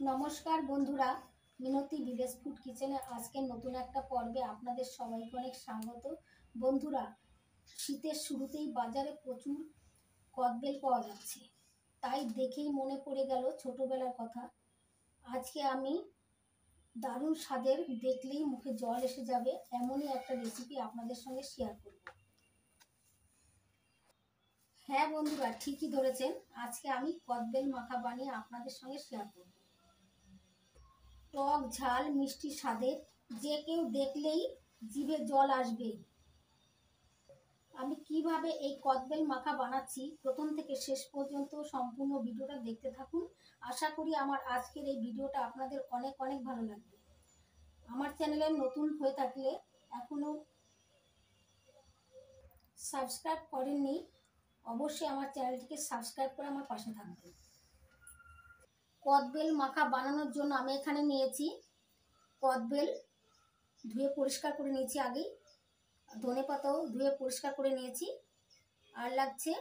নমস্কার বন্ধুরা, মিনতি village food কিচেনে আজকের নতুন একটা পর্বে আপনাদের সবাইকে অনেক স্বাগত। বন্ধুরা, শীতের শুরুতেই বাজারে প্রচুর কদবেল পাওয়া যাচ্ছে, তাই দেখেই মনে পড়ে গেল ছোটবেলার কথা। আজকে আমি দারুণ স্বাদের, দেখলেই মুখে জল এসে যাবে এমনই একটা রেসিপি আপনাদের সঙ্গে শেয়ার করব। হ্যাঁ বন্ধুরা, ঠিকই ধরেছেন, আজকে আমি কদবেল মাখা বানিয়ে আপনাদের সঙ্গে শেয়ার করব। টক ঝাল মিষ্টি স্বাদের, যে কেউ দেখলেই জিভে জল আসবে। আমি কিভাবে এই কদবেল মাখা বানাচ্ছি প্রথম থেকে শেষ পর্যন্ত সম্পূর্ণ ভিডিওটা দেখতে থাকুন। আশা করি আমার আজকের এই ভিডিওটা আপনাদের অনেক অনেক ভালো লাগবে। আমার চ্যানেলে নতুন হয়ে থাকলে এখনো সাবস্ক্রাইব করেননি, অবশ্যই আমার চ্যানেলটিকে সাবস্ক্রাইব করে আমার পাশে থাকবেন। কদবেল মাখা বানানোর জন্য আমি এখানে নিয়েছি কদবেল, ধুয়ে পরিষ্কার করে নিয়েছি আগেই। ধনেপাতাও ধুয়ে পরিষ্কার করে নিয়েছি। আর লাগছে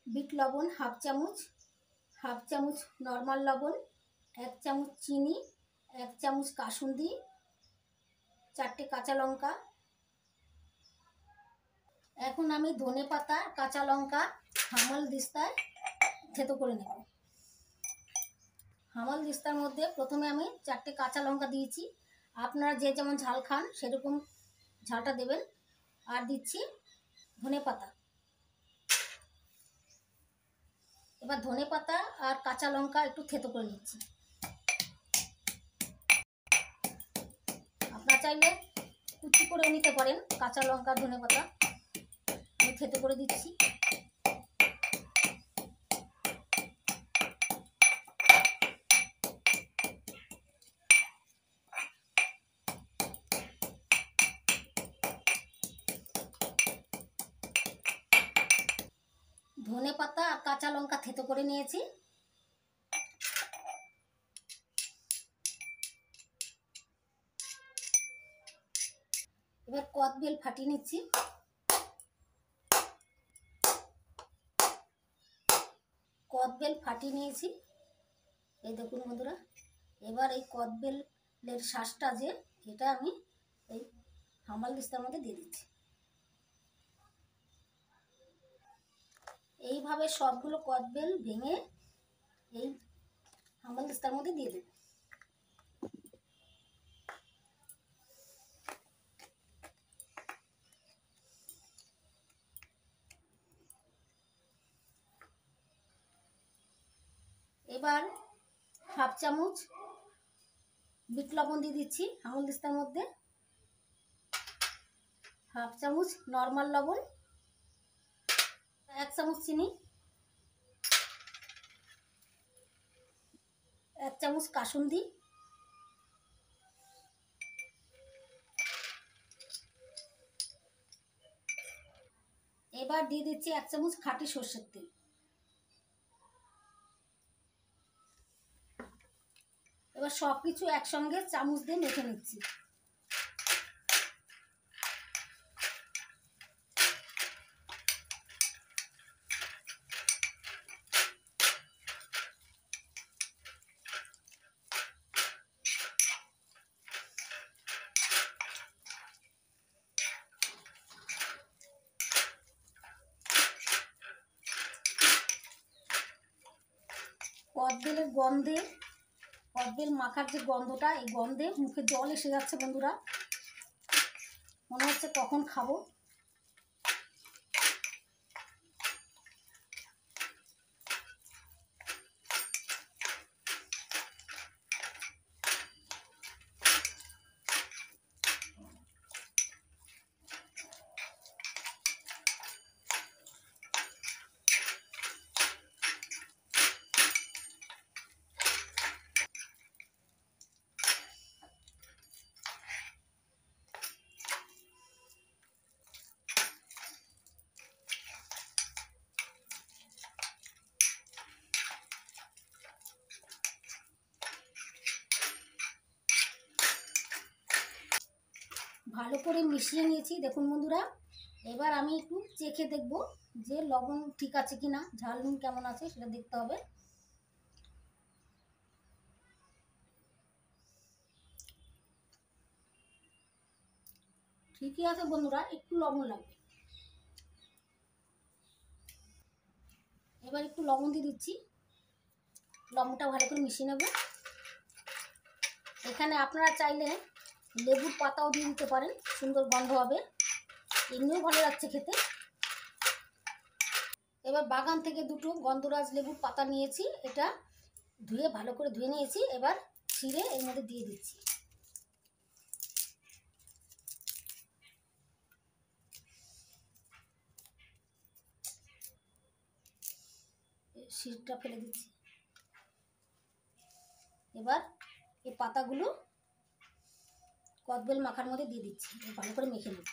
বিট লবণ হাফ চামচ নর্মাল লবণ, 1 চামচ চিনি, 1 চামচ কাসুন্দি, 4টে কাঁচা লঙ্কা। এখন আমি ধনেপাতা কাঁচা লঙ্কা হামাল দিস্তায় থেতো করে নেব। হামাল দিস্তার মধ্যে প্রথমে আমি 4টে কাঁচা লঙ্কা দিয়েছি। আপনারা যে যেমন ঝাল খান সেরকম ঝালটা দেবেন। আর দিচ্ছি ধনেপাতা। এবার ধনেপাতা আর কাঁচা লঙ্কা একটু থেতো করে নিচ্ছি। আপনারা চাইলে কুচি করে নিতে পারেন কাঁচা লঙ্কা ধনেপাতা। আমি থেতো করে দিচ্ছি। ধনেপাতা আর কাঁচা লঙ্কা থেতো করে নিয়েছি। এবার কদবেল ফাটিয়ে নিচ্ছি। কদবেল ফাটিয়ে নিয়েছি, এই দেখুন বন্ধুরা। এবার এই কদবেলের শ্বাসটা যে, এটা আমি এই হামাল দিস্তার মধ্যে দিয়ে দিচ্ছি। এইভাবে সবগুলো কদবেল ভেঙে এই হামাল দিস্তার মধ্যে দিয়ে দেব। এবার হাফ চামচ বিট লবণ দিয়ে দিচ্ছি হামাল দিস্তার মধ্যে, হাফ চামচ নর্মাল লবণ, 1 চামচ চিনি, 1 চামচ কাসুন্দি, এবার দিয়ে দিচ্ছি 1 চামচ খাঁটি সরষের তেল। এবার সবকিছু একসঙ্গে চামচ দিয়ে মেখে নিচ্ছি। কদবেলের গন্ধে, কদবেল মাখার যে গন্ধটা, এই গন্ধে মুখে জল এসে যাচ্ছে বন্ধুরা। মনে হচ্ছে কখন খাবো। ভালো করে মিশিয়ে নিয়েছি দেখুন বন্ধুরা। এবার আমি একটু চেখে দেখব যে লবণ ঠিক আছে কিনা, ঝাল নুন কেমন আছে সেটা দেখতে হবে। ঠিকই আছে বন্ধুরা, একটু লবণ লাগবে। এবার একটু লবণ দিয়ে দিচ্ছি, লবণটা ভালো করে মিশিয়ে নেব। এখানে আপনারা চাইলে লেবুর পাতাও দিয়ে দিতে পারেন, সুন্দর গন্ধ হবে, এমনিও ভালো লাগছে খেতে। এবার বাগান থেকে দুটো গন্ধরাজ লেবুর পাতা নিয়েছি, এটা ধুয়ে ভালো করে ধুয়ে নিয়েছি। এবার ছিঁড়ে এর মধ্যে দিয়ে দিচ্ছি। শিরটা ফেলে দিচ্ছি। এবার এই পাতাগুলো কদবেল মাখার মধ্যে দিয়ে দিচ্ছি, ভালো করে মেখে নেব।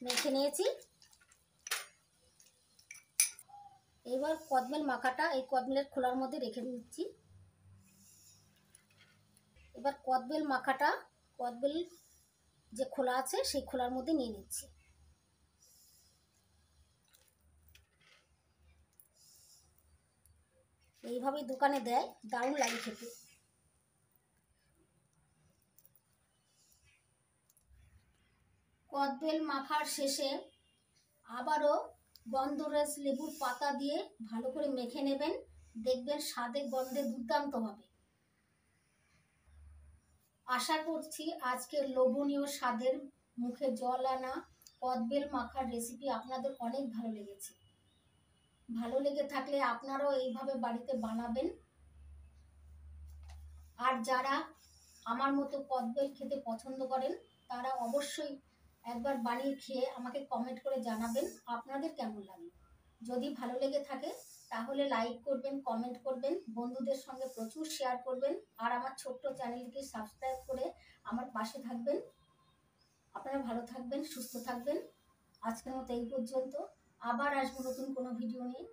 মেখে নিয়েছি। এবার কদবেল মাখাটা এই কদবেলের খোলার মধ্যে রেখে দিচ্ছি। এবার কদবেল মাখাটা কদবেল যে খোলা আছে সেই খোলার মধ্যে নিয়ে নিচ্ছি। এইভাবেই দোকানে দেয়, দারুণ লাগে খেতে। কদবেল মাখার শেষে আবারও গন্ধরাজ লেবুর পাতা দিয়ে ভালো করে মেখে নেবেন, দেখবেন স্বাদে গন্ধে দুর্দান্ত হবে। আশা করছি আজকের লোভনীয় স্বাদের মুখে জল আনা কদবেল মাখার রেসিপি আপনাদের অনেক ভালো লেগেছে। ভালো লেগে থাকলে আপনারাও এইভাবে বাড়িতে বানাবেন। আর যারা আমার মতো কদবেল খেতে পছন্দ করেন তারা অবশ্যই একবার বানিয়ে খেয়ে আমাকে কমেন্ট করে জানাবেন আপনাদের কেমন লাগে। যদি ভালো লেগে থাকে তাহলে লাইক করবেন, কমেন্ট করবেন, বন্ধুদের সঙ্গে প্রচুর শেয়ার করবেন, আর আমার ছোট্ট চ্যানেলটিকে সাবস্ক্রাইব করে আমার পাশে থাকবেন। আপনারা ভালো থাকবেন, সুস্থ থাকবেন। আজকের মতো এই পর্যন্ত, আবার আসবো নতুন কোনো ভিডিও নিয়ে।